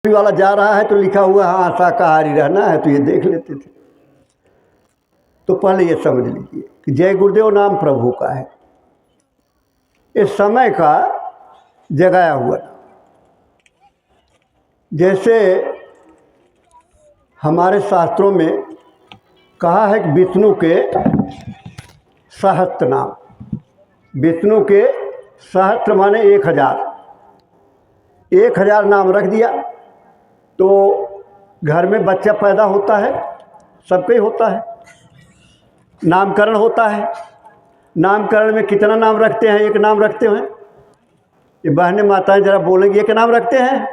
वाला जा रहा है तो लिखा हुआ हाँ शाकाहारी रहना है, तो ये देख लेते थे। तो पहले ये समझ लीजिए कि जय गुरुदेव नाम प्रभु का है, इस समय का जगाया हुआ। जैसे हमारे शास्त्रों में कहा है कि विष्णु के सहस्त्र नाम, विष्णु के सहस्त्र माने 1000 नाम रख दिया। तो घर में बच्चा पैदा होता है, सबका ही होता है, नामकरण होता है। नामकरण में कितना नाम रखते हैं? एक नाम रखते हैं। ये बहनें माताएं जरा बोलेंगी, एक नाम रखते हैं।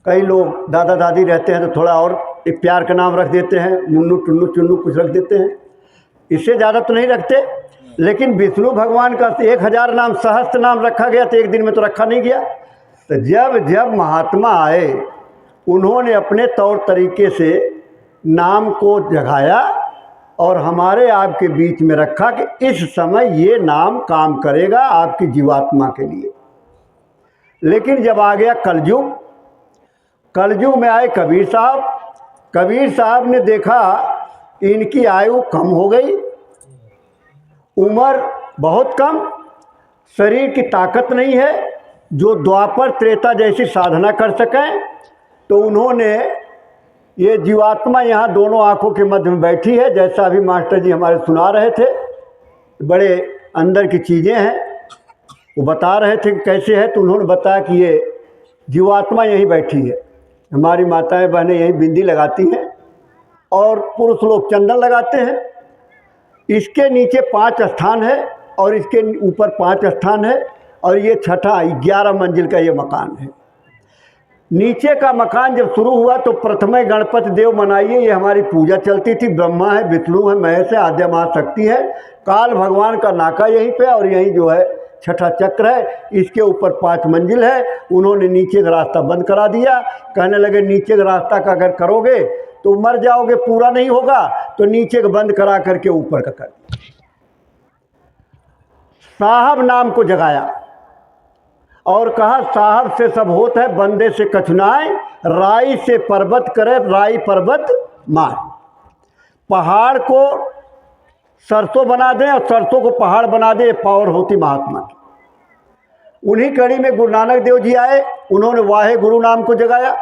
कई लोग दादा दादी रहते हैं तो थोड़ा और एक प्यार का नाम रख देते हैं, मुन्नू टुन्नू चुन्नू कुछ रख देते हैं, इससे ज़्यादा तो नहीं रखते। लेकिन विष्णु भगवान का 1000 नाम, सहस्त्र नाम रखा गया, तो एक दिन में तो रखा नहीं गया। तो जब जब महात्मा आए, उन्होंने अपने तौर तरीके से नाम को जगाया और हमारे आपके बीच में रखा कि इस समय ये नाम काम करेगा आपकी जीवात्मा के लिए। लेकिन जब आ गया कलयुग, कलयुग में आए कबीर साहब। कबीर साहब ने देखा इनकी आयु कम हो गई, उम्र बहुत कम, शरीर की ताकत नहीं है जो द्वापर त्रेता जैसी साधना कर सकें। तो उन्होंने ये जीवात्मा यहाँ दोनों आँखों के मध्य में बैठी है, जैसा अभी मास्टर जी हमारे सुना रहे थे, बड़े अंदर की चीज़ें हैं, वो बता रहे थे कि कैसे है। तो उन्होंने बताया कि ये जीवात्मा यहीं बैठी है। हमारी माताएं बहनें यहीं बिंदी लगाती हैं और पुरुष लोग चंदन लगाते हैं। इसके नीचे 5 स्थान है और इसके ऊपर 5 स्थान है, और ये छठा 11 मंजिल का ये मकान है। नीचे का मकान जब शुरू हुआ तो प्रथम गणपति देव मनाइए, ये हमारी पूजा चलती थी। ब्रह्मा है, विष्णु है, महेश है, आद्या महाशक्ति है, काल भगवान का नाका यहीं पे, और यहीं जो है छठा चक्र है। इसके ऊपर 5 मंजिल है। उन्होंने नीचे का रास्ता बंद करा दिया, कहने लगे नीचे का रास्ता का अगर करोगे तो मर जाओगे, पूरा नहीं होगा, तो नीचे का बंद करा करके ऊपर का कर। साहब नाम को जगाया और कहा साहब से सब होत है, बंदे से कछुनाए, राई से पर्वत करे, राई पर्वत मार। पहाड़ को सरसों बना दें और सरसों को पहाड़ बना दें, पावर होती महात्मा की। उन्हीं कड़ी में गुरु नानक देव जी आए, उन्होंने वाहे गुरु नाम को जगाया।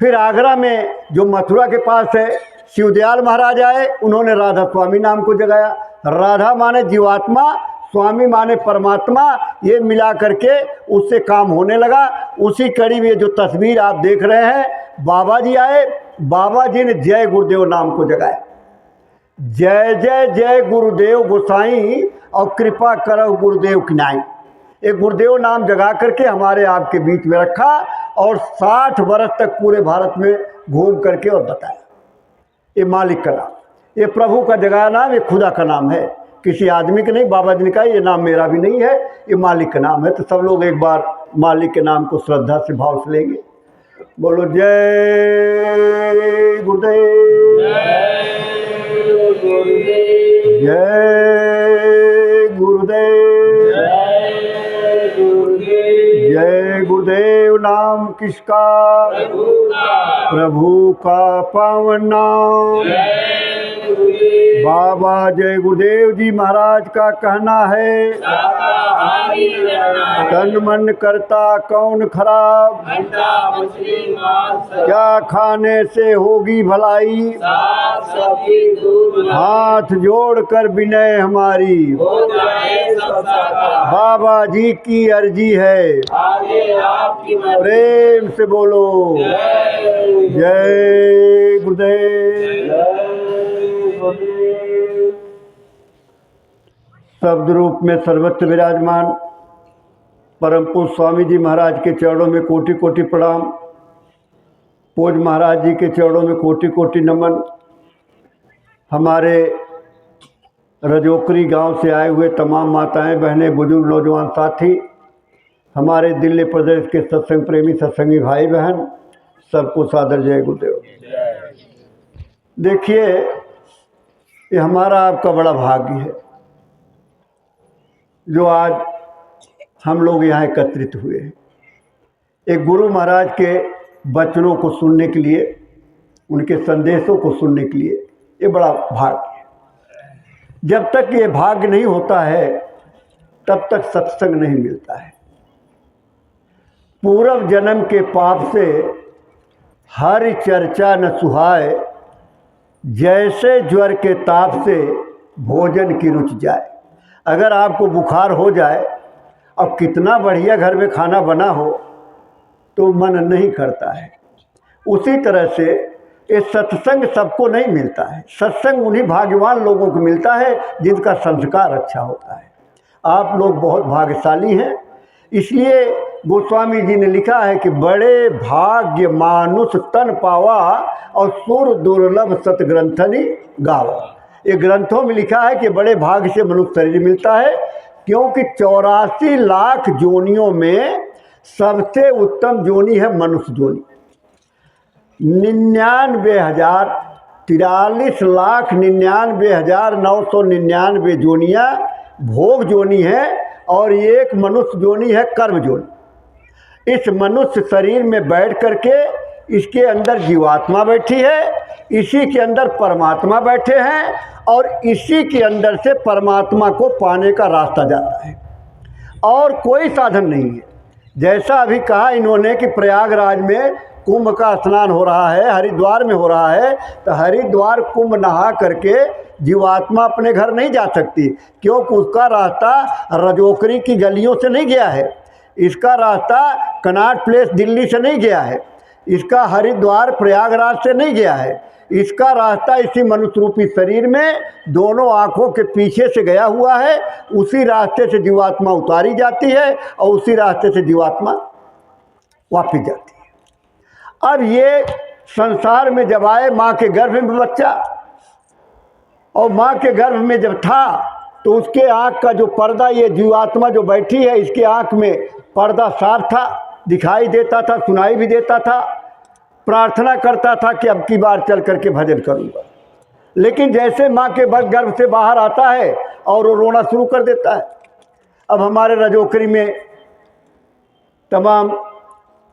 फिर आगरा में जो मथुरा के पास है शिवदयाल महाराज आए, उन्होंने राधा स्वामी नाम को जगाया। राधा माने जीवात्मा, स्वामी माने परमात्मा, ये मिला करके उससे काम होने लगा। उसी कड़ी में जो तस्वीर आप देख रहे हैं, बाबा जी आए, बाबा जी ने जय गुरुदेव नाम को जगाया। जय जय जय गुरुदेव गोसाई और कृपा करो गुरुदेव किनाई। एक गुरुदेव नाम जगा करके हमारे आपके बीच में रखा और 60 वर्ष तक पूरे भारत में घूम करके और बताया। ये मालिक का नाम, ये प्रभु का जगाया नाम, ये खुदा का नाम है, किसी आदमी का नहीं। बाबा जी ने कहा ये नाम मेरा भी नहीं है, ये मालिक का नाम है। तो सब लोग एक बार मालिक के नाम को श्रद्धा से भाव से लेंगे। बोलो जय गुरुदेव, जय गुरुदेव, जय गुरुदेव। नाम किसका? प्रभु का पावन नाम। बाबा जय गुरुदेव जी महाराज का कहना है, तन मन करता कौन खराब, क्या खाने से होगी भलाई, हाथ जोड़कर विनय हमारी, बाबा जी की अर्जी है, प्रेम से बोलो जय गुरुदेव। शब्द रूप में सर्वत्र विराजमान परम पूज्य स्वामी जी महाराज के चरणों में कोटि कोटि प्रणाम। पूज्य महाराज जी के चरणों में कोटि कोटि नमन। हमारे रजोकरी गांव से आए हुए तमाम माताएं बहनें बुजुर्ग नौजवान साथी, हमारे दिल्ली प्रदेश के सत्संग प्रेमी सत्संगी भाई बहन, सबको सादर जय गुरुदेव। देखिए, ये हमारा आपका बड़ा भाग्य है जो आज हम लोग यहाँ एकत्रित हुए हैं। एक गुरु महाराज के वचनों को सुनने के लिए, उनके संदेशों को सुनने के लिए, ये बड़ा भाग्य है। जब तक ये भाग्य नहीं होता है तब तक सत्संग नहीं मिलता है। पूर्व जन्म के पाप से हर चर्चा न सुहाए, जैसे ज्वर के ताप से भोजन की रुच जाए। अगर आपको बुखार हो जाए और कितना बढ़िया घर में खाना बना हो तो मन नहीं करता है। उसी तरह से ये सत्संग सबको नहीं मिलता है। सत्संग उन्हीं भाग्यवान लोगों को मिलता है जिनका संस्कार अच्छा होता है। आप लोग बहुत भाग्यशाली हैं। इसलिए गोस्वामी जी ने लिखा है कि बड़े भाग्य मानुष तन पावा और सुर दुर्लभ सतग्रंथनि गावा। ये ग्रंथों में लिखा है कि बड़े भाग्य से मनुष्य शरीर मिलता है, क्योंकि 84 लाख जोनियों में सबसे उत्तम जोनी है मनुष्य जोनी। 43,99,999 जोनियाँ भोग जोनी है और एक मनुष्य जोनी है कर्म जोनी। इस मनुष्य शरीर में बैठ करके इसके अंदर जीवात्मा बैठी है, इसी के अंदर परमात्मा बैठे हैं और इसी के अंदर से परमात्मा को पाने का रास्ता जाता है और कोई साधन नहीं है। जैसा अभी कहा इन्होंने कि प्रयागराज में कुंभ का स्नान हो रहा है, हरिद्वार में हो रहा है, तो हरिद्वार कुंभ नहा करके जीवात्मा अपने घर नहीं जा सकती, क्योंकि उसका रास्ता रजोकरी की गलियों से नहीं गया है, इसका रास्ता कनॉट प्लेस दिल्ली से नहीं गया है, इसका हरिद्वार प्रयागराज से नहीं गया है, इसका रास्ता इसी मनुष्य रूपी शरीर में दोनों आँखों के पीछे से गया हुआ है। उसी रास्ते से जीवात्मा उतारी जाती है और उसी रास्ते से जीवात्मा वापस जाती है। अब ये संसार में जब आए माँ के गर्भ में बच्चा, और माँ के गर्भ में जब था तो उसके आँख का जो पर्दा, ये जीवात्मा जो बैठी है इसके आँख में पर्दा साफ था, दिखाई देता था, सुनाई भी देता था, प्रार्थना करता था कि अब की बार चल करके भजन करूँगा। लेकिन जैसे माँ के गर्भ से बाहर आता है और वो रोना शुरू कर देता है। अब हमारे रजोकरी में तमाम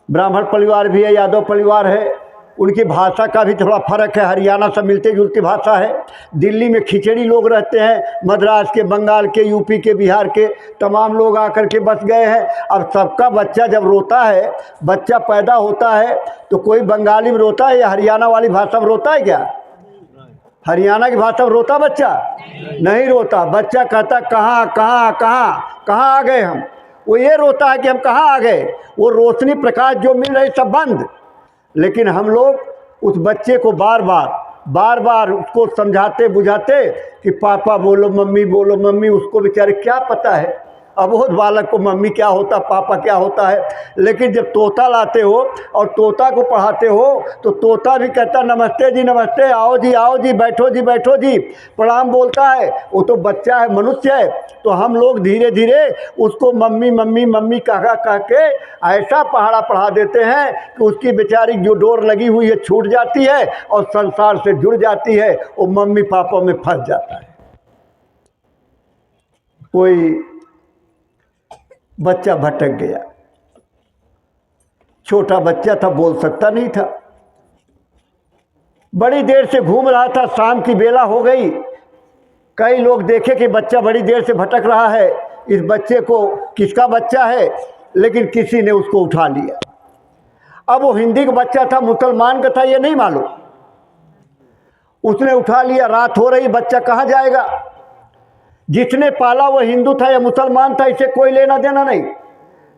ब्राह्मण परिवार भी है, यादव परिवार है, उनकी भाषा का भी थोड़ा फर्क है, हरियाणा से मिलते जुलती भाषा है। दिल्ली में खिचड़ी लोग रहते हैं, मद्रास के, बंगाल के, यूपी के, बिहार के तमाम लोग आकर के बस गए हैं। अब सबका बच्चा जब रोता है, बच्चा पैदा होता है तो कोई बंगाली में रोता है या हरियाणा वाली भाषा में रोता है क्या? हरियाणा की भाषा में रोता बच्चा? नहीं रोता। बच्चा कहता कहाँ कहाँ कहाँ कहाँ आ गए हम। वो ये रोता है कि हम कहाँ आ गए, वो रोशनी प्रकाश जो मिल रही सब बंद। लेकिन हम लोग उस बच्चे को बार बार उसको समझाते बुझाते कि पापा बोलो, मम्मी बोलो, मम्मी। उसको बेचारे क्या पता है अबोध बालक को मम्मी क्या होता, पापा क्या होता है। लेकिन जब तोता लाते हो और तोता को पढ़ाते हो तो तोता भी कहता नमस्ते जी नमस्ते, आओ जी बैठो जी प्रणाम बोलता है। वो तो बच्चा है, मनुष्य है। तो हम लोग धीरे धीरे उसको मम्मी मम्मी मम्मी कह के ऐसा पहाड़ा पढ़ा देते हैं कि उसकी बेचारी जो डोर लगी हुई है छूट जाती है और संसार से जुड़ जाती है, वो मम्मी पापा में फंस जाता है। कोई बच्चा भटक गया, छोटा बच्चा था, बोल सकता नहीं था, बड़ी देर से घूम रहा था, शाम की बेला हो गई। कई लोग देखे कि बच्चा बड़ी देर से भटक रहा है, इस बच्चे को किसका बच्चा है, लेकिन किसी ने उसको उठा लिया। अब वो हिंदी का बच्चा था, मुसलमान का था, ये नहीं मालूम, उसने उठा लिया। रात हो रही, बच्चा कहाँ जाएगा। जिसने पाला वो हिंदू था या मुसलमान था, इसे कोई लेना देना नहीं।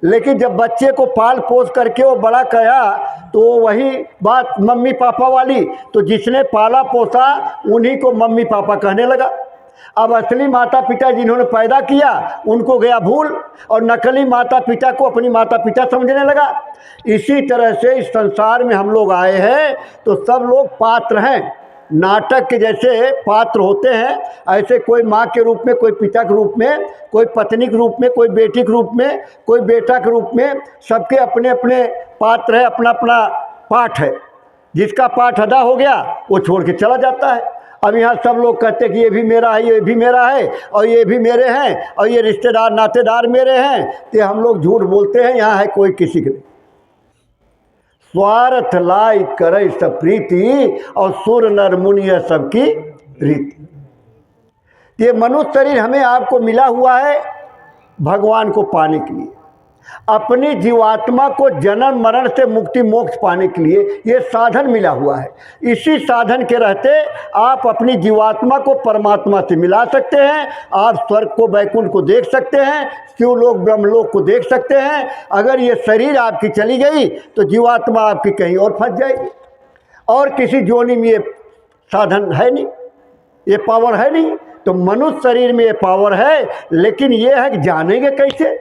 लेकिन जब बच्चे को पाल पोस करके वो बड़ा किया तो वही बात मम्मी पापा वाली, तो जिसने पाला पोसा उन्हीं को मम्मी पापा कहने लगा। अब असली माता पिता जिन्होंने पैदा किया उनको गया भूल और नकली माता पिता को अपनी माता पिता समझने लगा। इसी तरह से इस संसार में हम लोग आए हैं तो सब लोग पात्र हैं। नाटक के जैसे पात्र होते हैं, ऐसे कोई माँ के रूप में, कोई पिता के रूप में, कोई पत्नी के रूप में, कोई बेटी के रूप में, कोई बेटा के रूप में, सबके अपने अपने पात्र है, अपना अपना पाठ है। जिसका पाठ अदा हो गया वो छोड़ के चला जाता है। अब यहाँ सब लोग कहते हैं कि ये भी मेरा है, ये भी मेरा है और ये भी मेरे हैं और ये रिश्तेदार नातेदार मेरे हैं, तो हम लोग झूठ बोलते हैं, यहाँ है कोई किसी के नहीं। स्वार्थ लाई करे सब प्रीति, और सुर नर मुनि यह सबकी रीति। ये मनुष्य शरीर हमें आपको मिला हुआ है भगवान को पाने के लिए, अपनी जीवात्मा को जन्म मरण से मुक्ति मोक्ष पाने के लिए ये साधन मिला हुआ है। इसी साधन के रहते आप अपनी जीवात्मा को परमात्मा से मिला सकते हैं। आप स्वर्ग को वैकुंठ को देख सकते हैं, शिवलोक ब्रह्मलोक को देख सकते हैं। अगर ये शरीर आपकी चली गई तो जीवात्मा आपकी कहीं और फंस जाएगी, और किसी जोनी में ये साधन है नहीं, ये पावर है नहीं। तो मनुष्य शरीर में ये पावर है, लेकिन ये है कि जानेंगे कैसे?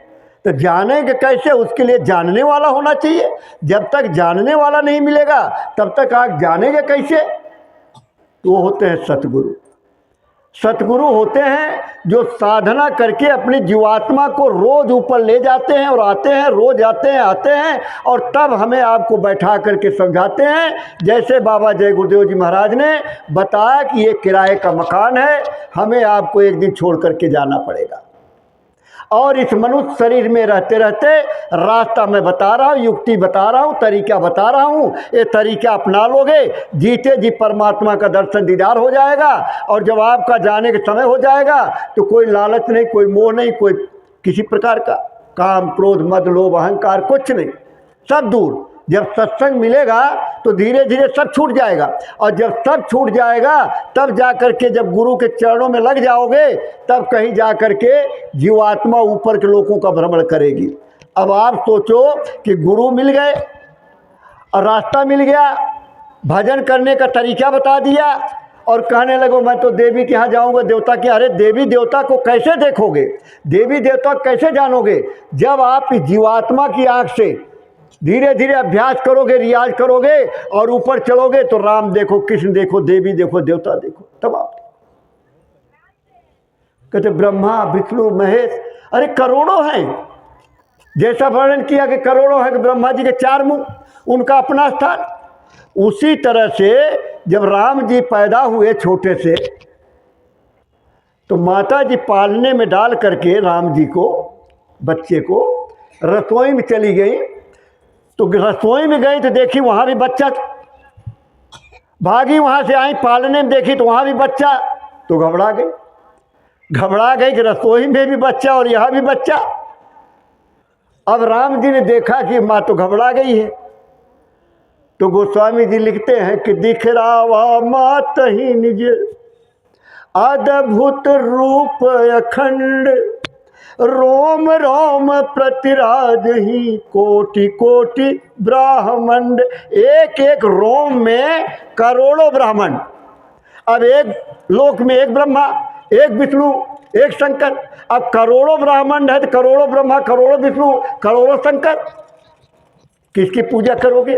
तो जानेंगे कैसे? उसके लिए जानने वाला होना चाहिए। जब तक जानने वाला नहीं मिलेगा तब तक आप जानेंगे कैसे? तो वो होते हैं सतगुरु। सतगुरु होते हैं जो साधना करके अपनी जीवात्मा को रोज ऊपर ले जाते हैं और आते हैं, रोज आते हैं, और तब हमें आपको बैठा करके समझाते हैं। जैसे बाबा जय गुरुदेव जी महाराज ने बताया कि ये किराए का मकान है, हमें आपको एक दिन छोड़ करके जाना पड़ेगा, और इस मनुष्य शरीर में रहते रहते रास्ता मैं बता रहा हूँ, युक्ति बता रहा हूँ, तरीका बता रहा हूँ। ये तरीका अपना लोगे, जीते जी परमात्मा का दर्शन दीदार हो जाएगा। और जब आपका जाने का समय हो जाएगा तो कोई लालच नहीं, कोई मोह नहीं, कोई किसी प्रकार का काम क्रोध मद लोभ अहंकार कुछ नहीं, सब दूर। जब सत्संग मिलेगा तो धीरे धीरे सब छूट जाएगा, और जब सब छूट जाएगा तब जा कर के जब गुरु के चरणों में लग जाओगे तब कहीं जा कर के जीवात्मा ऊपर के लोगों का भ्रमण करेगी। अब आप सोचो कि गुरु मिल गए और रास्ता मिल गया, भजन करने का तरीका बता दिया, और कहने लगो मैं तो देवी के यहाँ जाऊँगा, देवता के। अरे देवी देवता को कैसे देखोगे? देवी देवता कैसे जानोगे? जब आप जीवात्मा की आँख से धीरे धीरे अभ्यास करोगे, रियाज करोगे, और ऊपर चलोगे तो राम देखो, कृष्ण देखो, देवी देखो, देवता देखो, तब आप कहते ब्रह्मा विष्णु महेश, अरे करोड़ों हैं। जैसा वर्णन किया कि करोड़ों हैं कि ब्रह्मा जी के 4 मुंह, उनका अपना स्थान। उसी तरह से जब राम जी पैदा हुए छोटे से, तो माता जी पालने में डाल करके राम जी को, बच्चे को, रसोई में चली गई। तो रसोई में गई तो देखी वहाँ भी बच्चा, भागी वहाँ से आई, पालने में देखी तो वहाँ भी बच्चा, तो घबरा गई कि रसोई में भी बच्चा और यहाँ भी बच्चा। अब राम जी ने देखा कि माँ तो घबरा गई है, तो गोस्वामी जी लिखते हैं कि दिख रावा मात ही निज अद्भुत रूप अखंड, रोम रोम प्रतिराज ही कोटि कोटि ब्राह्मण। एक एक रोम में करोड़ों ब्राह्मण। अब एक लोक में एक ब्रह्मा, एक विष्णु, एक शंकर। अब करोड़ों ब्राह्मण है तो करोड़ों ब्रह्मा, करोड़ों विष्णु, करोड़ों शंकर, किसकी पूजा करोगे?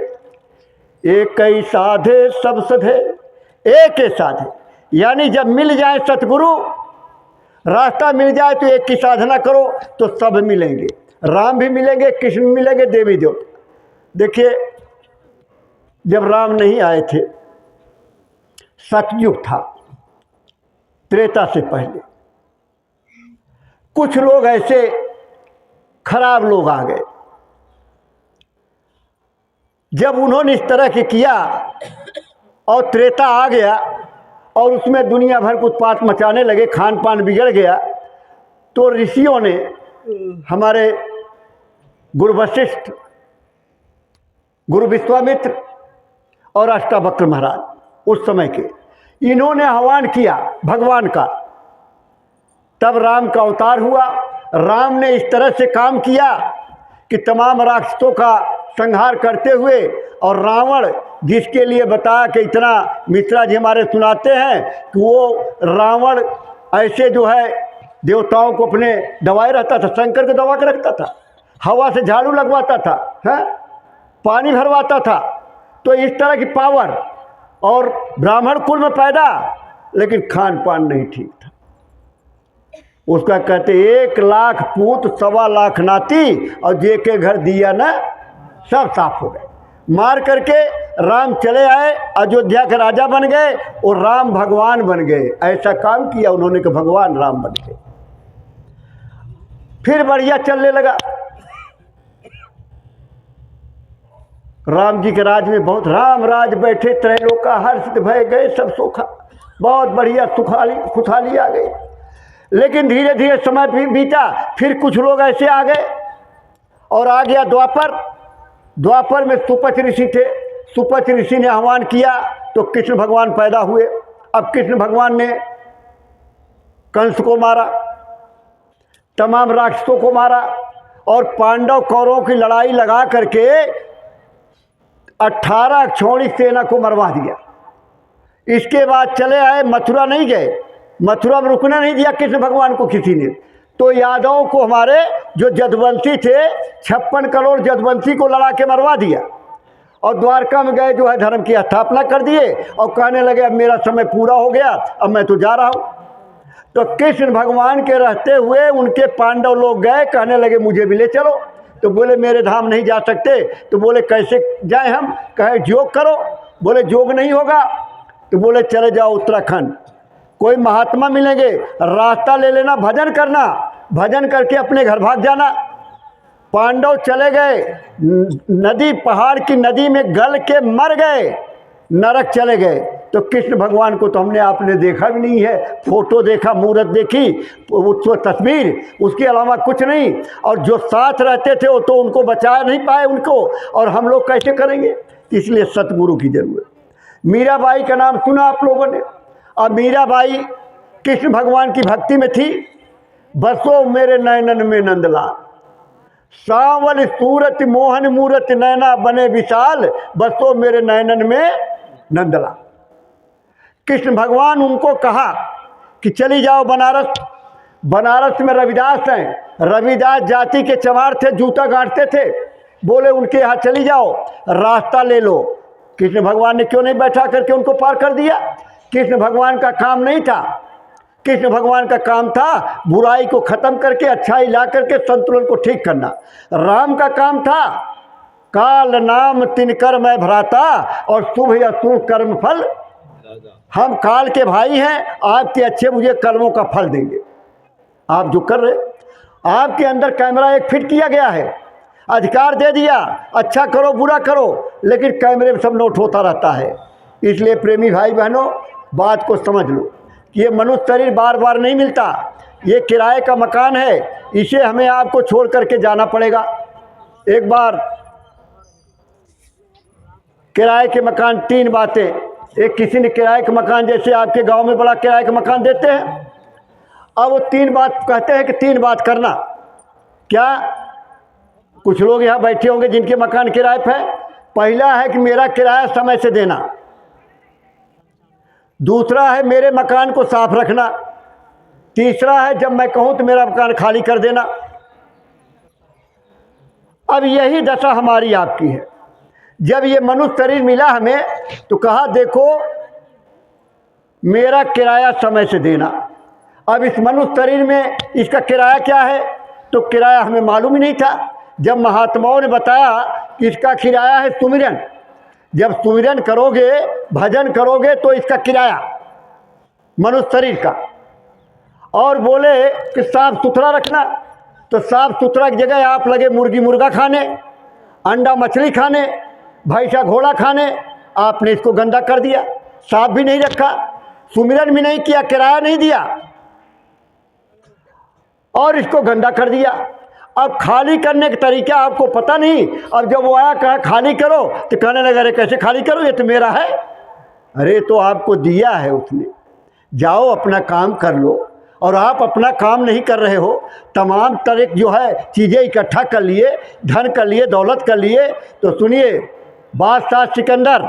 एक ही साधे सब सधे, एक ही साधे। यानी जब मिल जाए सतगुरु, रास्ता मिल जाए तो एक की साधना करो तो सब मिलेंगे। राम भी मिलेंगे, कृष्ण भी मिलेंगे, देवी देवता। देखिए जब राम नहीं आए थे, सतयुग था, त्रेता से पहले, कुछ लोग ऐसे खराब लोग आ गए। जब उन्होंने इस तरह के किया और त्रेता आ गया और उसमें दुनिया भर को उत्पात मचाने लगे, खान पान बिगड़ गया, तो ऋषियों ने, हमारे गुरु वशिष्ठ, गुरु विश्वामित्र और अष्टावक्र महाराज उस समय के, इन्होंने आह्वान किया भगवान का। तब राम का अवतार हुआ। राम ने इस तरह से काम किया कि तमाम राक्षसों का संहार करते हुए, और रावण जिसके लिए बताया कि इतना मिश्रा जी हमारे सुनाते हैं कि वो रावण ऐसे जो है देवताओं को अपने दबाए रहता था, शंकर को दबा के रखता था, हवा से झाड़ू लगवाता था, है पानी भरवाता था। तो इस तरह की पावर, और ब्राह्मण कुल में पैदा, लेकिन खान पान नहीं ठीक था। उसका कहते 1 लाख पूत 1.25 लाख नाती, और जे के घर दिया ना सब साफ हो गए। मार करके राम चले आए, अयोध्या के राजा बन गए और राम भगवान बन गए। ऐसा काम किया उन्होंने कि भगवान राम बन गए। फिर बढ़िया चलने लगा। राम जी के राज में बहुत राम राज बैठे, त्रैलोका हर्षित भय गए सब सुखा, बहुत बढ़िया खुशहाली आ गई। लेकिन धीरे धीरे समय भी बीता, फिर कुछ लोग ऐसे आ गए और आ गया द्वापर। द्वापर में सुपच ऋषि थे। सुपच ऋषि ने आह्वान किया तो कृष्ण भगवान पैदा हुए। अब कृष्ण भगवान ने कंस को मारा, तमाम राक्षसों को मारा और पांडव कौरवों की लड़ाई लगा करके 18 क्षौणी सेना को मरवा दिया। इसके बाद चले आए, मथुरा नहीं गए, मथुरा में रुकना नहीं दिया कृष्ण भगवान को किसी ने। तो यादवों को, हमारे जो जदवंशी थे, 56 करोड़ जदवंशी को लड़ा के मरवा दिया और द्वारका में गए जो है धर्म की स्थापना कर दिए और कहने लगे अब मेरा समय पूरा हो गया, अब मैं तो जा रहा हूँ। तो कृष्ण भगवान के रहते हुए उनके पांडव लोग गए, कहने लगे मुझे भी ले चलो। तो बोले मेरे धाम नहीं जा सकते। तो बोले कैसे जाए हम? कहे योग करो। बोले योग नहीं होगा। तो बोले चले जाओ उत्तराखंड, कोई महात्मा मिलेंगे, रास्ता ले लेना, भजन करना, भजन करके अपने घर भाग जाना। पांडव चले गए, नदी, पहाड़ की नदी में गल के मर गए, नरक चले गए। तो कृष्ण भगवान को तो हमने आपने देखा भी नहीं है, फोटो देखा, मूर्त देखी, उसको तस्वीर, उसके अलावा कुछ नहीं। और जो साथ रहते थे वो तो उनको बचा नहीं पाए उनको, और हम लोग कैसे करेंगे? इसलिए सतगुरु की जरूरत। मीराबाई का नाम सुना आप लोगों ने। अब मीराबाई कृष्ण भगवान की भक्ति में थी। बसो मेरे नयनन में नंदलाल, सावल सूरत मोहन मूरत नैना बने विशाल, बसो मेरे नयनन में नंदलाल। कृष्ण भगवान उनको कहा कि चली जाओ बनारस। बनारस में रविदास हैं, रविदास जाति के चमार थे, जूता गांठते थे। बोले उनके यहाँ चली जाओ, रास्ता ले लो। कृष्ण भगवान ने क्यों नहीं बैठा करके उनको पार कर दिया? कृष्ण भगवान का काम नहीं था। कृष्ण भगवान का काम था बुराई को खत्म करके अच्छाई ला करके संतुलन को ठीक करना। राम का काम था काल नाम तिनकर मैं भ्राता और शुभ अशुभ कर्म फल। हम काल के भाई हैं, आपके अच्छे मुझे कर्मों का फल देंगे। आप जो कर रहे, आपके अंदर कैमरा एक फिट किया गया है, अधिकार दे दिया, अच्छा करो बुरा करो, लेकिन कैमरे में सब नोट होता रहता है। इसलिए प्रेमी भाई बहनों, बात को समझ लो, ये मनुष्य शरीर बार बार नहीं मिलता, ये किराए का मकान है, इसे हमें आपको छोड़ करके जाना पड़ेगा। एक बार किराए के मकान, 3 बातें। एक, किसी ने किराए का मकान, जैसे आपके गांव में बड़ा किराए का मकान देते हैं, अब वो 3 बात कहते हैं कि 3 बात करना। क्या कुछ लोग यहाँ बैठे होंगे जिनके मकान किराए पे है। पहला है कि मेरा किराया समय से देना, दूसरा है मेरे मकान को साफ रखना, तीसरा है जब मैं कहूँ तो मेरा मकान खाली कर देना। अब यही दशा हमारी आपकी है। जब ये मनुष्य शरीर मिला हमें तो कहा देखो मेरा किराया समय से देना। अब इस मनुष्य शरीर में इसका किराया क्या है? तो किराया हमें मालूम ही नहीं था। जब महात्माओं ने बताया कि इसका किराया है सुमिरन, जब सुमिरन करोगे, भजन करोगे तो इसका किराया मनुष्य शरीर का। और बोले कि साफ सुथरा रखना, तो साफ सुथरा की जगह आप लगे मुर्गी मुर्गा खाने, अंडा मछली खाने, भैंसा घोड़ा खाने। आपने इसको गंदा कर दिया, साफ भी नहीं रखा, सुमिरन भी नहीं किया, किराया नहीं दिया और इसको गंदा कर दिया। अब खाली करने का तरीका आपको पता नहीं। अब जब वो आया कहा खाली करो तो कहने लगा अरे कैसे खाली करो, ये तो मेरा है। अरे तो आपको दिया है उसने, जाओ अपना काम कर लो। और आप अपना काम नहीं कर रहे हो, तमाम तरह जो है चीज़ें इकट्ठा कर लिए, धन कर लिए, दौलत कर लिए। तो सुनिए, बादशाह सिकंदर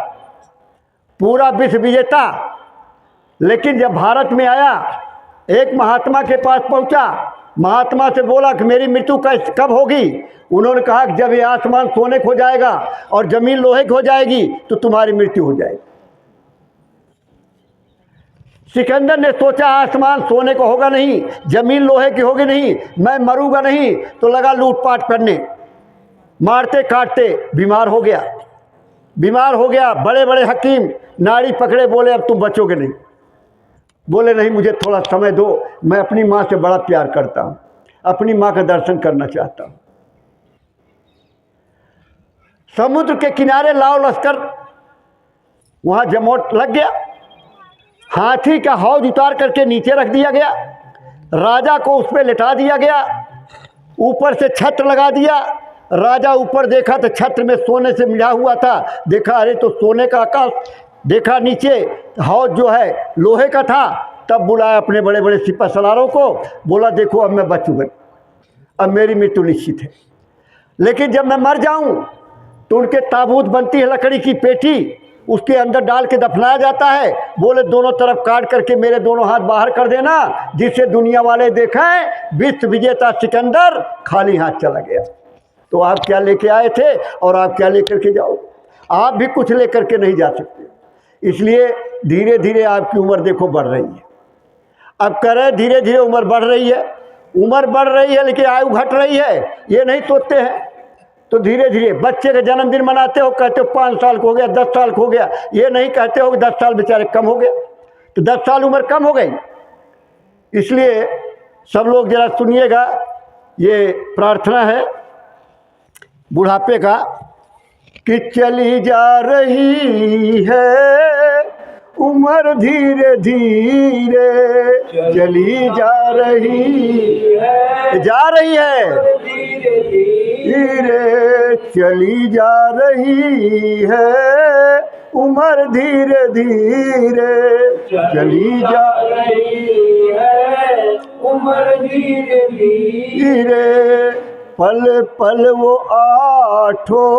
पूरा विश्व विजेता, लेकिन जब भारत में आया एक महात्मा के पास पहुंचा, महात्मा से बोला कि मेरी मृत्यु कब होगी? उन्होंने कहा कि जब ये आसमान सोने को हो जाएगा और ज़मीन लोहे की हो जाएगी तो तुम्हारी मृत्यु हो जाएगी। सिकंदर ने सोचा आसमान सोने को होगा नहीं, ज़मीन लोहे की होगी नहीं, मैं मरूंगा नहीं, तो लगा लूटपाट करने, मारते काटते बीमार हो गया। बीमार हो गया, बड़े बड़े हकीम नाड़ी पकड़े, बोले अब तुम बचोगे नहीं। बोले नहीं, मुझे थोड़ा समय दो, मैं अपनी माँ से बड़ा प्यार करता हूँ, अपनी माँ का दर्शन करना चाहता हूँ। समुद्र के किनारे लाव लश्कर वहाँ जमोट लग गया। हाथी का हौज उतार करके नीचे रख दिया गया, राजा को उस पर लिटा दिया गया, ऊपर से छत्र लगा दिया। राजा ऊपर देखा तो छत्र में सोने से मिला हुआ था, देखा अरे तो सोने का आकाश, देखा नीचे हौज जो है लोहे का था। तब बुलाया अपने बड़े बड़े सिपह सलारों को, बोला देखो अब मैं बच चुका, अब मेरी मृत्यु निश्चित है, लेकिन जब मैं मर जाऊं तो उनके ताबूत बनती है लकड़ी की पेटी, उसके अंदर डाल के दफनाया जाता है। बोले दोनों तरफ काट करके मेरे दोनों हाथ बाहर कर देना, जिससे दुनिया वाले देखें विश्व विजेता सिकंदर खाली हाथ चला गया। तो आप क्या लेके आए थे और आप क्या लेकर के जाओ? आप भी कुछ लेकर के नहीं जा सकते। इसलिए धीरे धीरे आपकी उम्र देखो बढ़ रही है। अब करें धीरे धीरे उम्र बढ़ रही है, उम्र बढ़ रही है लेकिन आयु घट रही है, ये नहीं सोचते हैं। तो धीरे धीरे बच्चे का जन्मदिन मनाते हो, कहते हो 5 साल को हो गया, 10 साल को हो गया, ये नहीं कहते हो कि 10 साल बेचारे कम हो गया, तो 10 साल उम्र कम हो गई। इसलिए सब लोग जरा सुनिएगा, ये प्रार्थना है बुढ़ापे का कि चली जा रही है उम्र धीरे धीरे, चली जा रही है, धीरे चली जा रही है उम्र धीरे धीरे, चली जा रही है उम्र धीरे धीरे। पल पल वो आठों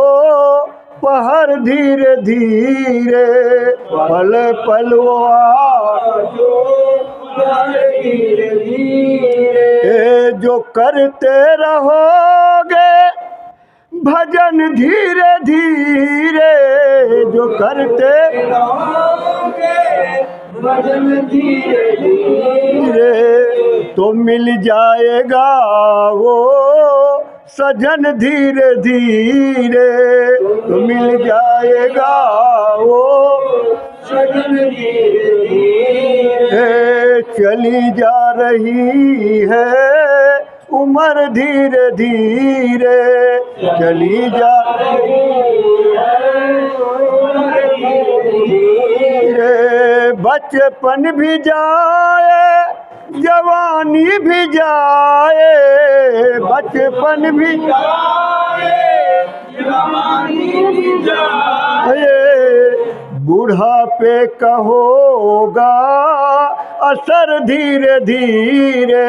पहर धीरे धीरे, पल पल वो आठों पहर धीरे धीरे। जो करते रहोगे भजन धीरे धीरे, जो करते रहोगे भजन धीरे धीरे, तो मिल जाएगा वो सजन धीरे धीरे, तो मिल जाएगा वो सजन धीरे धीरे। चली जा रही है उम्र धीरे धीरे, चली जा रही है उम्र धीरे धीरे। बचपन भी जाए जवानी भी जाए, बचपन भी जाए जवानी भी जाए, बुढ़ापे का होगा असर धीरे धीरे,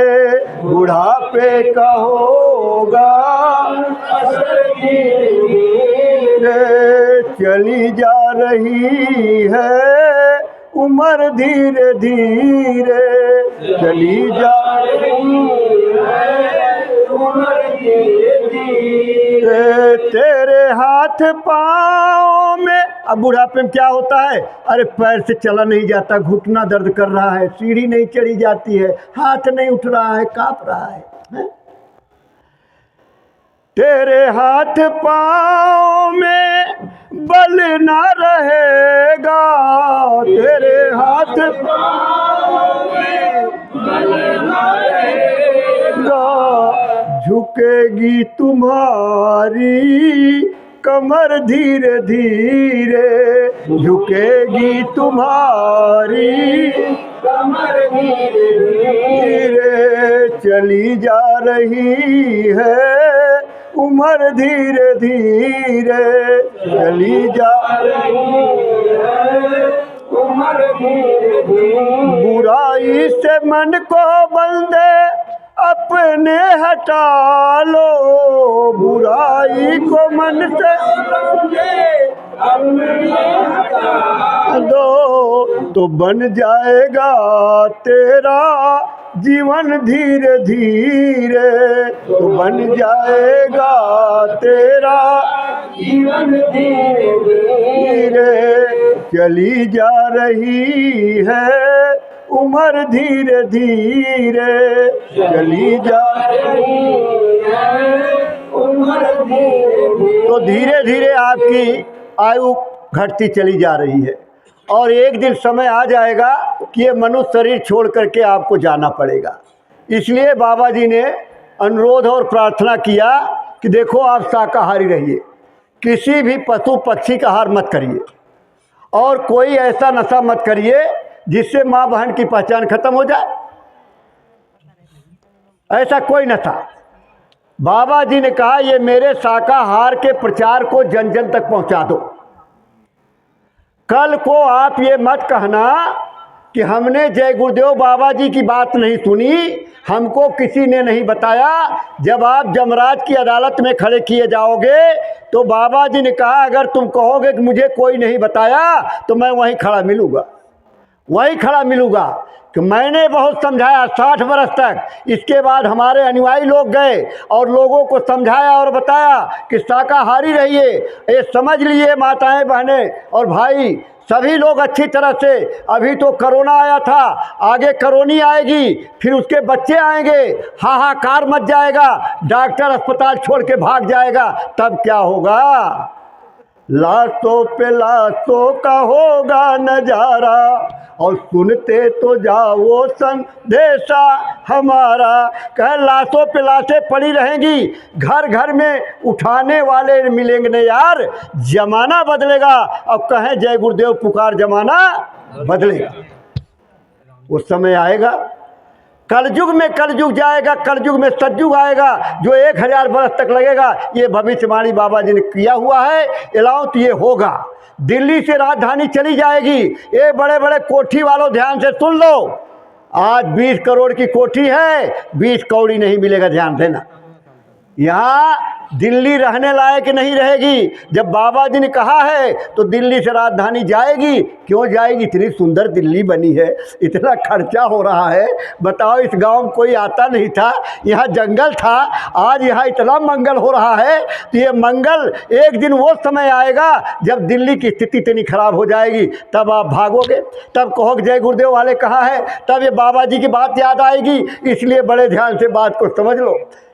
बुढ़ापे का होगा असर धीरे धीरे। चली जा रही है उम्र धीरे धीरे, चली जा रही है उम्र धीरे धीरे। तेरे हाथ पाँव में, अब बुढ़ापे में क्या होता है, अरे पैर से चला नहीं जाता, घुटना दर्द कर रहा है, सीढ़ी नहीं चढ़ी जाती है, हाथ नहीं उठ रहा है, कांप रहा है? तेरे हाथ पाँव में बल ना रहेगा, तेरे हाथ पाँव में बल ना रहेगा, झुकेगी तुम्हारी कमर धीरे धीरे, झुकेगी तुम्हारी कमर धीरे धीरे। चली जा रही है उम्र धीरे धीरे, चली जा रही है उम्र धीरे धीरे। बुराई से मन को बंदे अपने हटा लो, बुराई को मन से अपने हटा दो, तो बन जाएगा तेरा जीवन धीरे धीरे, तो बन जाएगा तेरा जीवन धीरे धीरे। चली जा रही है उम्र धीरे धीरे, चली जा रही है उम्र धीरे धीरे। तो धीरे धीरे आपकी आयु घटती चली जा रही है और एक दिन समय आ जाएगा कि ये मनुष्य शरीर छोड़ करके आपको जाना पड़ेगा। इसलिए बाबा जी ने अनुरोध और प्रार्थना किया कि देखो आप शाकाहारी रहिए, किसी भी पशु पक्षी का आहार मत करिए, और कोई ऐसा नशा मत करिए जिससे माँ बहन की पहचान खत्म हो जाए। ऐसा कोई नशा। बाबा जी ने कहा ये मेरे शाकाहार के प्रचार को जन जन तक पहुंचा दो। कल को आप ये मत कहना कि हमने जय गुरुदेव बाबा जी की बात नहीं सुनी, हमको किसी ने नहीं बताया। जब आप जमराज की अदालत में खड़े किए जाओगे तो बाबा जी ने कहा अगर तुम कहोगे कि मुझे कोई नहीं बताया तो मैं वहीं खड़ा मिलूँगा, वहीं खड़ा मिलूँगा कि मैंने बहुत समझाया 60 बरस तक। इसके बाद हमारे अनुयायी लोग गए और लोगों को समझाया और बताया कि शाकाहारी रहिए। ये समझ लिए माताएं, बहनें और भाई, सभी लोग अच्छी तरह से। अभी तो कोरोना आया था, आगे कोरोनी आएगी, फिर उसके बच्चे आएंगे, हाहाकार मच जाएगा, डॉक्टर अस्पताल छोड़ के भाग जाएगा, तब क्या होगा? लाशों पे लाशों का होगा नजारा, और सुनते तो जाओ संदेशा हमारा। कह लाशों पे लाशें पड़ी रहेंगी, घर घर में उठाने वाले मिलेंगे नहीं यार। जमाना बदलेगा। अब कहें जय गुरुदेव पुकार, जमाना बदलेगा। उस समय आएगा, कलयुग में कलयुग जाएगा, कलयुग में सतयुग आएगा जो 1000 बरस तक लगेगा। ये भविष्यवाणी बाबा जी ने किया हुआ है। एलाउंस ये होगा। दिल्ली से राजधानी चली जाएगी। ये बड़े बड़े कोठी वालों ध्यान से सुन लो, आज 20 करोड़ की कोठी है, 20 कौड़ी नहीं मिलेगा, ध्यान देना। यहाँ दिल्ली रहने लायक नहीं रहेगी। जब बाबा जी ने कहा है तो दिल्ली से राजधानी जाएगी। क्यों जाएगी? इतनी सुंदर दिल्ली बनी है, इतना खर्चा हो रहा है। बताओ, इस गांव में कोई आता नहीं था, यहाँ जंगल था, आज यहाँ इतना मंगल हो रहा है। तो ये मंगल एक दिन वो समय आएगा जब दिल्ली की स्थिति इतनी खराब हो जाएगी, तब आप भागोगे, तब कहोगे जय गुरुदेव वाले कहाँ है, तब ये बाबा जी की बात याद आएगी। इसलिए बड़े ध्यान से बात को समझ लो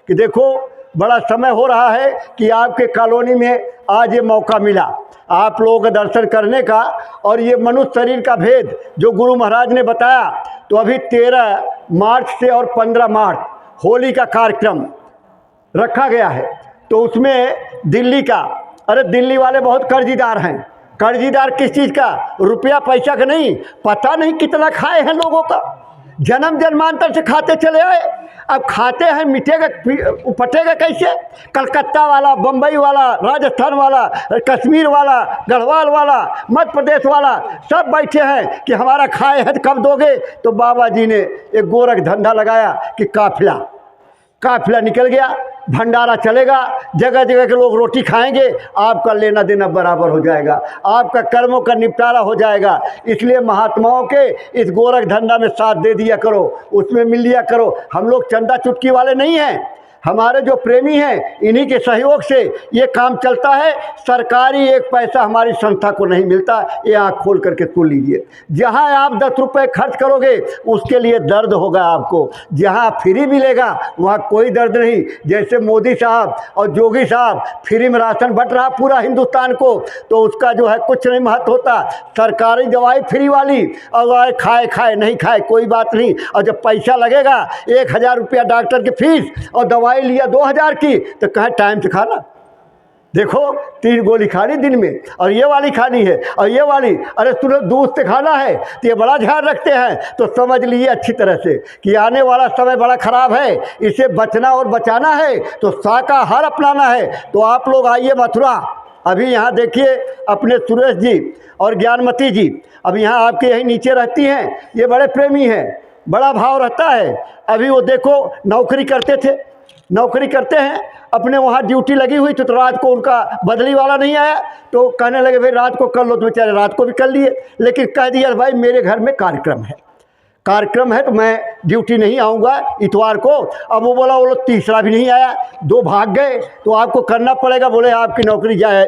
कि देखो, बड़ा समय हो रहा है कि आपके कॉलोनी में आज ये मौका मिला आप लोगों का दर्शन करने का, और ये मनुष्य शरीर का भेद जो गुरु महाराज ने बताया। तो अभी 13 मार्च से और 15 मार्च होली का कार्यक्रम रखा गया है। तो उसमें दिल्ली का, अरे दिल्ली वाले बहुत कर्जीदार हैं। कर्जीदार किस चीज़ का? रुपया पैसा का नहीं, पता नहीं कितना खाए हैं लोगों का, जन्म जन्मांतर से खाते चले आए। अब खाते हैं, मिटेगा उपटेगा कैसे? कलकत्ता वाला, बम्बई वाला, राजस्थान वाला, कश्मीर वाला, गढ़वाल वाला, मध्य प्रदेश वाला सब बैठे हैं कि हमारा खाए हैं तो कब दोगे? तो बाबा जी ने एक गोरख धंधा लगाया कि काफिला निकल गया, भंडारा चलेगा, जगह जगह के लोग रोटी खाएंगे, आपका लेना देना बराबर हो जाएगा, आपका कर्मों का निपटारा हो जाएगा। इसलिए महात्माओं के इस गोरख धंधा में साथ दे दिया करो, उसमें मिल लिया करो। हम लोग चंदा चुटकी वाले नहीं हैं, हमारे जो प्रेमी हैं इन्हीं के सहयोग से ये काम चलता है। सरकारी एक पैसा हमारी संस्था को नहीं मिलता, ये आँख खोल करके सुन लीजिए। जहाँ आप 10 रुपये खर्च करोगे उसके लिए दर्द होगा आपको, जहाँ फ्री मिलेगा वहाँ कोई दर्द नहीं। जैसे मोदी साहब और जोगी साहब फ्री में राशन बंट रहा पूरा हिंदुस्तान को, तो उसका जो है कुछ नहीं महत्व होता। सरकारी दवाई फ्री वाली, और खाए नहीं खाए कोई बात नहीं, और जब पैसा लगेगा 1000 रुपया डॉक्टर की फीस और दवाई लिया 2000 की, तो कहे टाइम से खाना। देखो 3 गोली खानी दिन में, और ये वाली खानी है, और ये वाली, अरे तुम्हें दूध से खाना है, तो ये बड़ा ध्यान रखते हैं। तो समझ लीजिए अच्छी तरह से कि आने वाला समय बड़ा खराब है, इसे बचना और बचाना है तो शाकाहार अपनाना है। तो आप लोग आइए मथुरा। अभी यहाँ देखिए अपने सुरेश जी और ज्ञानमती जी, अब यहाँ आपके यही नीचे रहती हैं, ये बड़े प्रेमी हैं, बड़ा भाव रहता है। अभी वो देखो नौकरी करते थे, नौकरी करते हैं, अपने वहाँ ड्यूटी लगी हुई तो रात को उनका बदली वाला नहीं आया, तो कहने लगे भाई रात को कर लो, तो बेचारे रात को भी कर लिए। लेकिन कह दिया भाई मेरे घर में कार्यक्रम है तो मैं ड्यूटी नहीं आऊँगा इतवार को। अब वो बोला, वो लोग तीसरा भी नहीं आया, 2 भाग गए, तो आपको करना पड़ेगा। बोले आपकी नौकरी जाए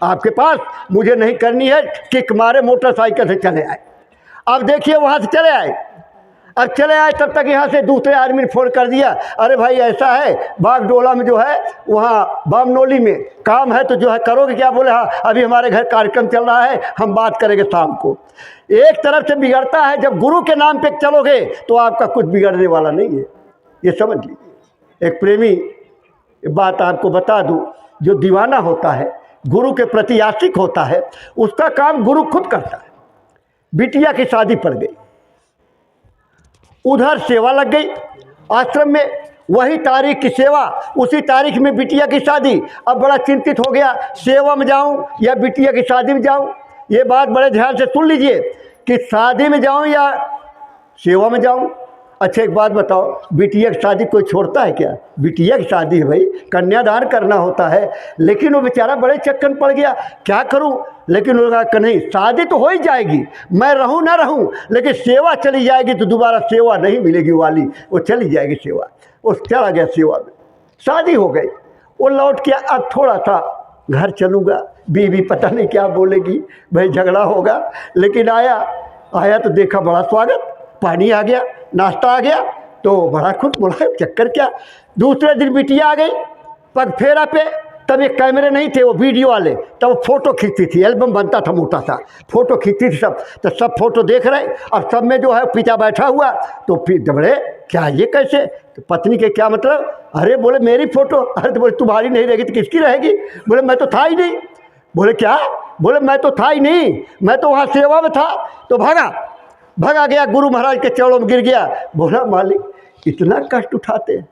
आपके पास, मुझे नहीं करनी है। किक मारे मोटरसाइकिल से चले आए। अब देखिए वहाँ से चले आए, अब चले आए तब तक यहाँ से दूसरे आदमी ने फ़ोन कर दिया, अरे भाई ऐसा है बागडोला में जो है वहाँ बामनोली में काम है, तो जो है करोगे क्या? बोले हाँ अभी हमारे घर कार्यक्रम चल रहा है, हम बात करेंगे शाम को। एक तरफ से बिगड़ता है, जब गुरु के नाम पे चलोगे तो आपका कुछ बिगड़ने वाला नहीं है, ये समझ लीजिए। एक प्रेमी बात आपको बता दूँ, जो दीवाना होता है गुरु के प्रति आशिक होता है उसका काम गुरु खुद करता है। बिटिया की शादी पड़ गई, उधर सेवा लग गई आश्रम में, वही तारीख की सेवा, उसी तारीख में बिटिया की शादी। अब बड़ा चिंतित हो गया, सेवा में जाऊं या बिटिया की शादी में जाऊं। ये बात बड़े ध्यान से सुन लीजिए कि शादी में जाऊं या सेवा में जाऊं। अच्छा एक बात बताओ, बिटिया की शादी कोई छोड़ता है क्या? बिटिया की शादी है भाई, कन्यादान करना होता है। लेकिन वो बेचारा बड़े चक्कर में पड़ गया, क्या करूं? लेकिन उन्होंने कहा नहीं, शादी तो हो ही जाएगी, मैं रहूं ना रहूं, लेकिन सेवा चली जाएगी तो दोबारा सेवा नहीं मिलेगी वाली, वो चली जाएगी सेवा। वो चला गया सेवा में, शादी हो गई, वो लौट के अब थोड़ा सा घर चलूँगा, बीवी पता नहीं क्या बोलेगी, भाई झगड़ा होगा। लेकिन आया तो देखा बड़ा स्वागत, पानी आ गया, नाश्ता आ गया, तो बड़ा खुश, बोला चक्कर क्या। दूसरे दिन बिटिया आ गई पग फेरा पे, तब ये कैमरे नहीं थे, वो वीडियो वाले, तब वो फ़ोटो खींचती थी, एल्बम बनता था मोटा सा, फ़ोटो खींचती थी सब, तो सब फ़ोटो देख रहे। और सब में जो है पिता बैठा हुआ, तो फिर दबड़े क्या ये कैसे? तो पत्नी के क्या मतलब? अरे बोले मेरी फ़ोटो। अरे तो बोले तुम्हारी नहीं रहेगी तो किसकी रहेगी? बोले मैं तो था ही नहीं। बोले क्या? बोले मैं तो था ही नहीं, मैं तो वहाँ सेवा में था। तो भागा गया, गुरु महाराज के चरणों में गिर गया, बोला मालिक इतना कष्ट उठाते हैं?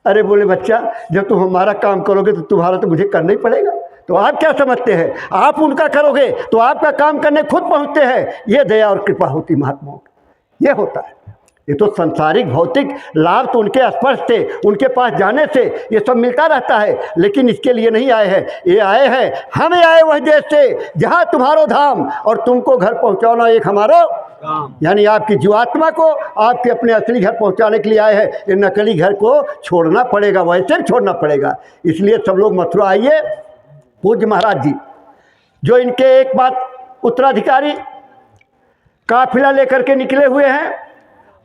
अरे बोले बच्चा, जब तुम हमारा काम करोगे तो तुम्हारा तो मुझे करना ही पड़ेगा। तो आप क्या समझते हैं, आप उनका करोगे तो आपका काम करने खुद पहुँचते हैं। ये दया और कृपा होती महात्माओं की, ये होता है। ये तो संसारिक भौतिक लाभ तो उनके स्पर्श से, उनके पास जाने से ये सब मिलता रहता है, लेकिन इसके लिए नहीं आए हैं। ये आए हैं, हमें आए वह देश से जहाँ तुम्हारो धाम, और तुमको घर पहुँचाना एक हमारो काम, यानी आपकी जीवात्मा को आपके अपने असली घर पहुँचाने के लिए आए हैं। ये नकली घर को छोड़ना पड़ेगा, वैसे छोड़ना पड़ेगा। इसलिए सब लोग मथुरा आइए। पूज्य महाराज जी जो इनके एक बात उत्तराधिकारी काफिला लेकर के निकले हुए हैं,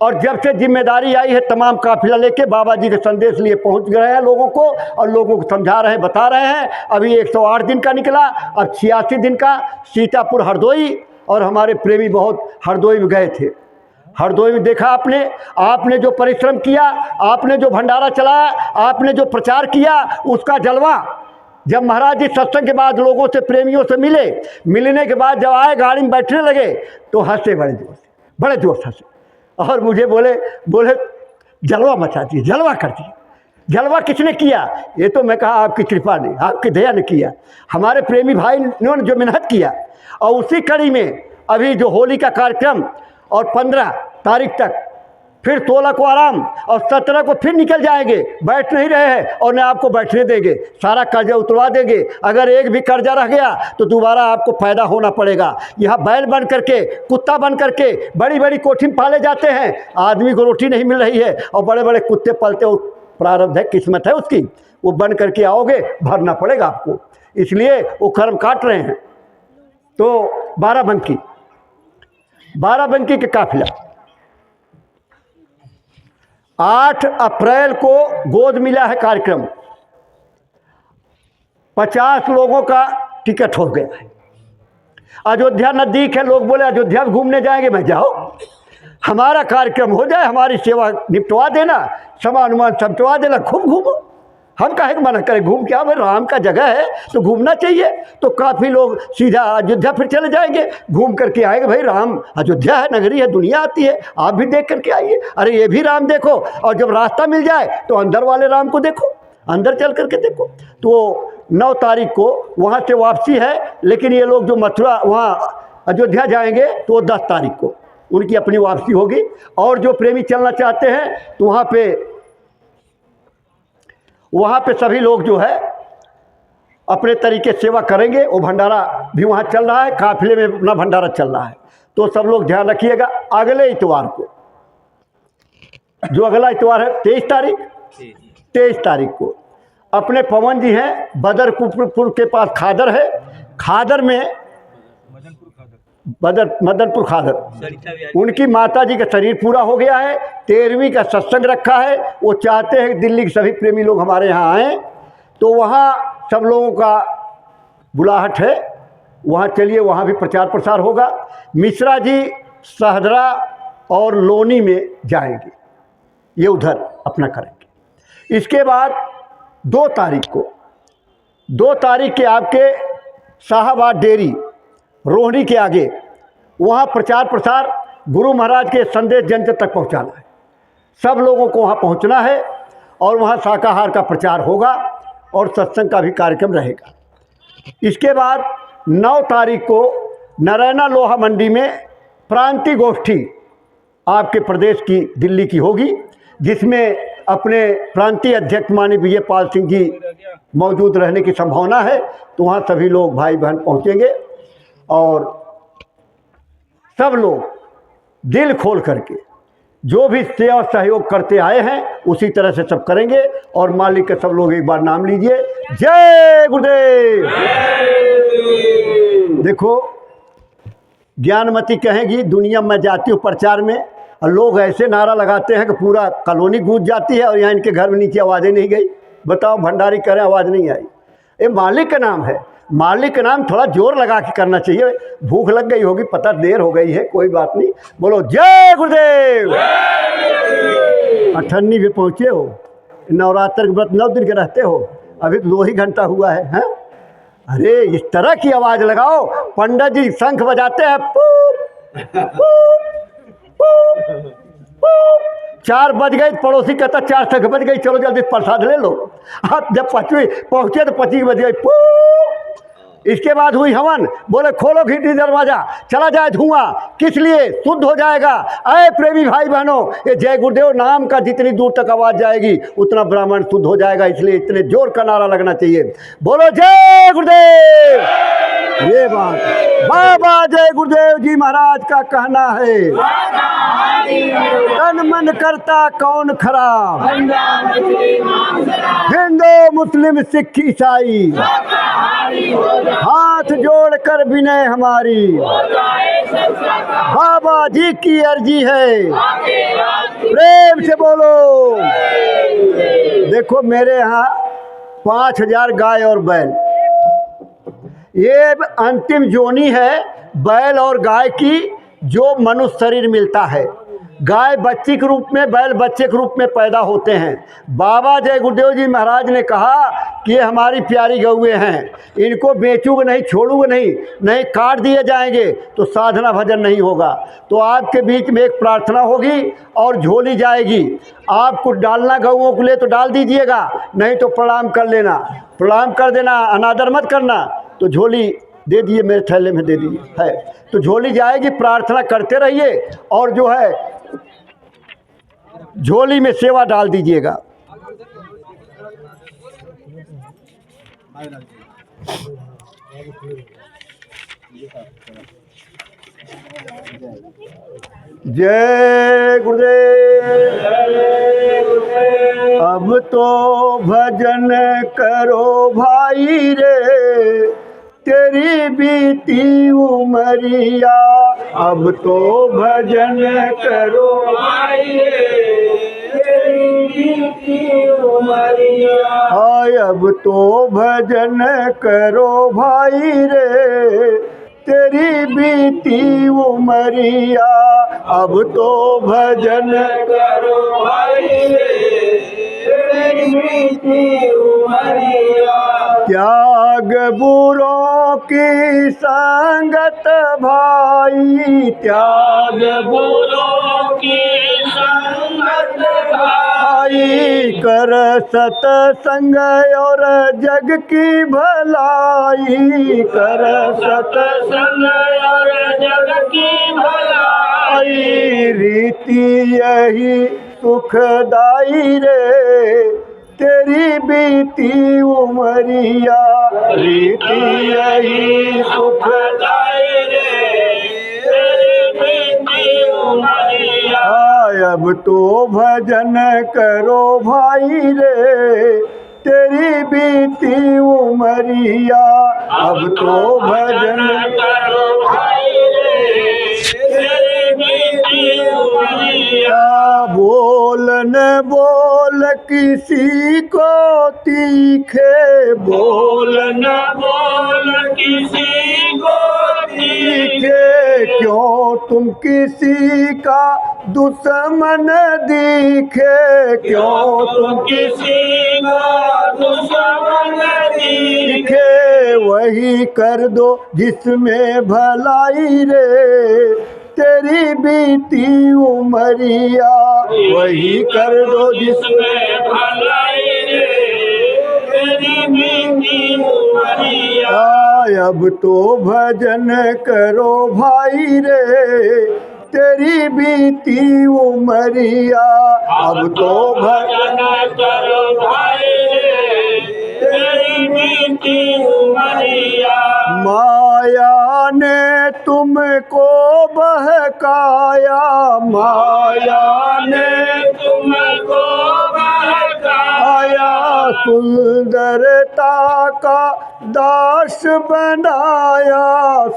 और जब से जिम्मेदारी आई है तमाम काफिला लेके बाबा जी के संदेश लिए पहुंच गए हैं लोगों को, और लोगों को समझा रहे हैं, बता रहे हैं। अभी 108 दिन का निकला, अब 86 दिन का। सीतापुर, हरदोई, और हमारे प्रेमी बहुत हरदोई में गए थे। हरदोई में देखा आपने जो परिश्रम किया, आपने जो भंडारा चलाया, आपने जो प्रचार किया, उसका जलवा। जब महाराज जी सत्संग के बाद लोगों से, प्रेमियों से मिलने के बाद जब आए, गाड़ी में बैठने लगे तो हंसे बड़े जोर से हंसे, और मुझे बोले जलवा मचा दिए, जलवा कर दिए। जलवा किसने किया? ये तो मैं कहा आपकी कृपा ने, आपकी दया ने किया। हमारे प्रेमी भाई ने जो मेहनत किया, और उसी कड़ी में अभी जो होली का कार्यक्रम, और 15 तारीख तक, फिर 16 को आराम, और 17 को फिर निकल जाएंगे। बैठ नहीं रहे हैं और न आपको बैठने देंगे, सारा कर्जा उतरवा देंगे। अगर एक भी कर्जा रह गया तो दोबारा आपको पैदा होना पड़ेगा। यहाँ बैल बन करके, कुत्ता बन करके बड़ी बड़ी कोठी में पाले जाते हैं, आदमी को रोटी नहीं मिल रही है, और बड़े बड़े कुत्ते पलते, वो प्रारब्ध है, किस्मत है उसकी, वो बन करके आओगे, भरना पड़ेगा आपको। इसलिए वो कर्म काट रहे हैं। तो बाराबंकी के काफिला 8 अप्रैल को गोद मिला है कार्यक्रम, 50 लोगों का टिकट हो गया है। अयोध्या नज़दीक है, लोग बोले अयोध्या में घूमने जाएंगे। मैं जाओ, हमारा कार्यक्रम हो जाए, हमारी सेवा निपटवा देना, सामान उमान समटवा देना, खूब घूमो। हम काहे को मना करें, घूम क्या, भाई राम का जगह है तो घूमना चाहिए। तो काफ़ी लोग सीधा अयोध्या फिर चले जाएंगे, घूम करके आएंगे। भाई राम, अयोध्या है, नगरी है, दुनिया आती है, आप भी देख करके आइए। अरे ये भी राम देखो, और जब रास्ता मिल जाए तो अंदर वाले राम को देखो, अंदर चल करके देखो। तो 9 तारीख को वहाँ से वापसी है, लेकिन ये लोग जो मथुरा वहाँ अयोध्या जाएंगे तो वो 10 तारीख को उनकी अपनी वापसी होगी। और जो प्रेमी चलना चाहते हैं तो वहाँ पे सभी लोग जो है अपने तरीके सेवा करेंगे। वो भंडारा भी वहाँ चल रहा है, काफिले में अपना भंडारा चल रहा है। तो सब लोग ध्यान रखिएगा। अगले इतवार को, जो अगला इतवार है 23 तारीख को अपने पवन जी हैं बदरपुर के पास, खादर है, खादर में मदनपुर खादर, उनकी माता जी का शरीर पूरा हो गया है। 13वीं का सत्संग रखा है। वो चाहते हैं दिल्ली के सभी प्रेमी लोग हमारे यहाँ आएँ, तो वहाँ सब लोगों का बुलाहट है, वहाँ चलिए, वहाँ भी प्रचार प्रसार होगा। मिश्रा जी सहदरा और लोनी में जाएंगे, ये उधर अपना करेंगे। इसके बाद 2 तारीख को 2 तारीख के आपके शाहबाद डेयरी रोहिणी के आगे वहाँ प्रचार प्रसार गुरु महाराज के संदेश जन जन तक पहुँचाना है। सब लोगों को वहाँ पहुँचना है और वहाँ शाकाहार का प्रचार होगा और सत्संग का भी कार्यक्रम रहेगा। इसके बाद 9 तारीख को नारायणा लोहा मंडी में प्रांतीय गोष्ठी आपके प्रदेश की दिल्ली की होगी, जिसमें अपने प्रांतीय अध्यक्ष माननीय विजयपाल सिंह जी मौजूद रहने की संभावना है। तो वहाँ सभी लोग भाई बहन पहुँचेंगे और सब लोग दिल खोल करके जो भी सेवा सहयोग करते आए हैं उसी तरह से सब करेंगे। और मालिक के सब लोग एक बार नाम लीजिए, जय गुरुदेव। देखो ज्ञानमती कहेंगी दुनिया में जाती हूँ प्रचार में, और लोग ऐसे नारा लगाते हैं कि पूरा कॉलोनी गूंज जाती है और यहाँ इनके घर में नीचे आवाज़ें नहीं गई। बताओ भंडारी करें आवाज़ नहीं आई। ये मालिक का नाम है, मालिक का नाम थोड़ा जोर लगा के करना चाहिए। भूख लग गई होगी, पता देर हो गई है, कोई बात नहीं, बोलो जय गुरुदेव। 98 पे पहुँचे हो, नवरात्र के व्रत 9 दिन के रहते हो, अभी तो 2 ही घंटा हुआ है, हैं? अरे इस तरह की आवाज़ लगाओ, पंडित जी शंख बजाते हैं, पूप पूप पूप, 4 बज गए, पड़ोसी कहता 4 शंख बज गई, चलो जल्दी प्रसाद ले लो। आप जब 5वीं पहुँचे तो 25 बज गई, पूप। इसके बाद हुई हवन, बोले खोलो खिड़की दरवाजा, चला जाए धुआं, किस लिए? शुद्ध हो जाएगा। अरे प्रेमी भाई बहनों, ये जय गुरुदेव नाम का जितनी दूर तक आवाज़ जाएगी उतना ब्राह्मण शुद्ध हो जाएगा, इसलिए इतने जोर का नारा लगना चाहिए, बोलो जय गुरुदेव। ये बात बाबा जय गुरुदेव जी महाराज का कहना है, तन मन करता कौन खराब, हिंदू मुस्लिम सिख ईसाई, हाथ जोड़कर विनय हमारी, बाबा जी की अर्जी है, प्रेम से बोलो। देखो मेरे यहाँ 5000 गाय और बैल, ये अंतिम जोनी है बैल और गाय की, जो मनुष्य शरीर मिलता है। गाय बच्ची के रूप में, बैल बच्चे के रूप में पैदा होते हैं। बाबा जय गुरुदेव जी महाराज ने कहा कि ये हमारी प्यारी गौएँ हैं, इनको बेचूंगा नहीं, छोड़ूंगा नहीं, नहीं काट दिए जाएंगे तो साधना भजन नहीं होगा। तो आपके बीच में एक प्रार्थना होगी और झोली जाएगी, आपको डालना गौओं को ले तो डाल दीजिएगा, नहीं तो प्रणाम कर लेना, प्रणाम कर देना, अनादर मत करना। तो झोली दे दिए, मेरे थैले में दे दिए है, तो झोली जाएगी, प्रार्थना करते रहिए और जो है झोली में सेवा डाल दीजिएगा। जय गुरुदेव। अब तो भजन करो भाई रे, तेरी बीती उमरिया, अब तो भजन करो भाई रे, तेरी बीती उमरिया, हाय अब तो भजन करो भाई रे, तेरी बीती उमरिया, अब तो भजन करो भाई रे, तेरी बीती उमरिया, त्याग बुरों की संगत भाई, त्याग बुरों की संगत भाई, कर सत्संग और जग की भलाई, कर सत्संग और जग की भलाई, रीति यही सुखदाई रे, तेरी बीती उमरिया, रीति यही सुखदाई रे, तेरी बीती उमरिया, अब तो भजन करो भाई रे, तेरी बीती उमरिया, अब तो भजन करो भाई रे, तेरी बीती उमरिया, बोल न बोल किसी को तीखे, बोल न बोल किसी को तीखे, क्यों तुम किसी का दुश्मन दिखे, क्यों तुम किसी को दुश्मन दिखे, वही कर दो जिसमें भलाई रे, तेरी बीती उमरिया, वही कर दो जिसमें भलाई रे, तेरी बीती उमरिया। अब तो भजन करो भाई रे, तेरी बीती उमरिया। अब तो भजन करो भाई रे, तेरी बीती उमरिया। माया ने तुमको बहकाया, माया ने तुमको बहकाया, सुंदरता का दास बनाया,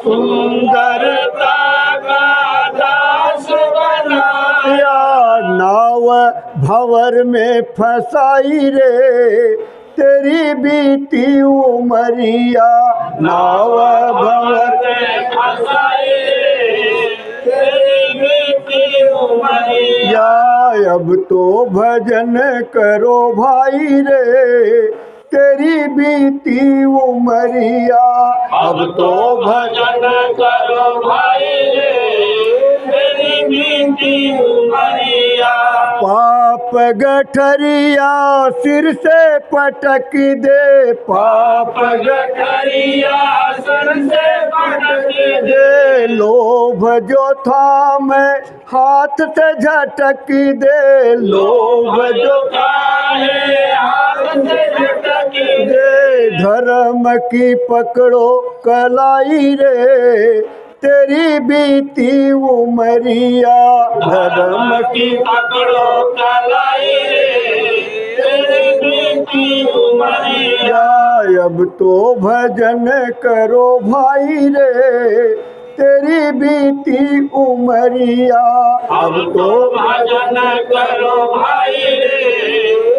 सुंदरता का दास बनाया। नाव भंवर में फंसाई रे, तेरी बीती उमरिया। नाव भंवर में फंसाई रे, तेरी बीती उमरिया। अब तो भजन करो भाई रे, तेरी बीती उमरिया। अब तो भजन करो भाई रे, तेरी बीती उमरिया। पाप गठरिया सिर से पटक दे, पाप गठरिया सिर से पटक दे, लोभ जो था मैं हाथ से झटक दे, लोभ जो हाथ से झटक दे, धर्म की पकड़ो कलाई रे, तेरी बीती उमरिया। धर्म की पकड़ो कलाई रे, तेरी बीती उमरिया। अब तो भजन करो भाई रे, तेरी बीती उमरिया। अब तो भजन करो भाई रे,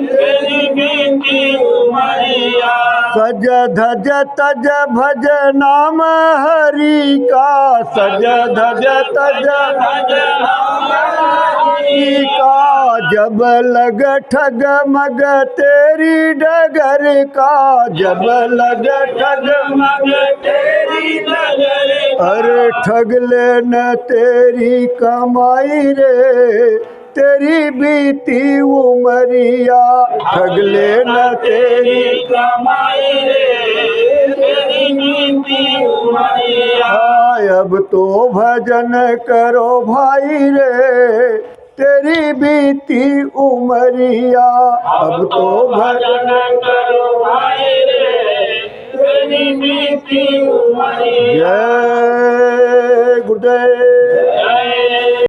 तेरी बीती उमरिया। सज धज तज भज नाम हरि का, सज धज तज भज नाम हरि का, जब लग ठग मग तेरी डगर का, जब लग ठग मग तेरी डगर। अरे ठग लेना तेरी कमाई रे, तेरी बीती उमरिया। ठग लेना तेरी कमाई रे, तेरी बीती उमरिया। अब तो भजन करो भाई रे, तेरी बीती उमरिया। अब तो भजन करो भाई रे, तेरी बीती उमरिया। जय गुरुदेव।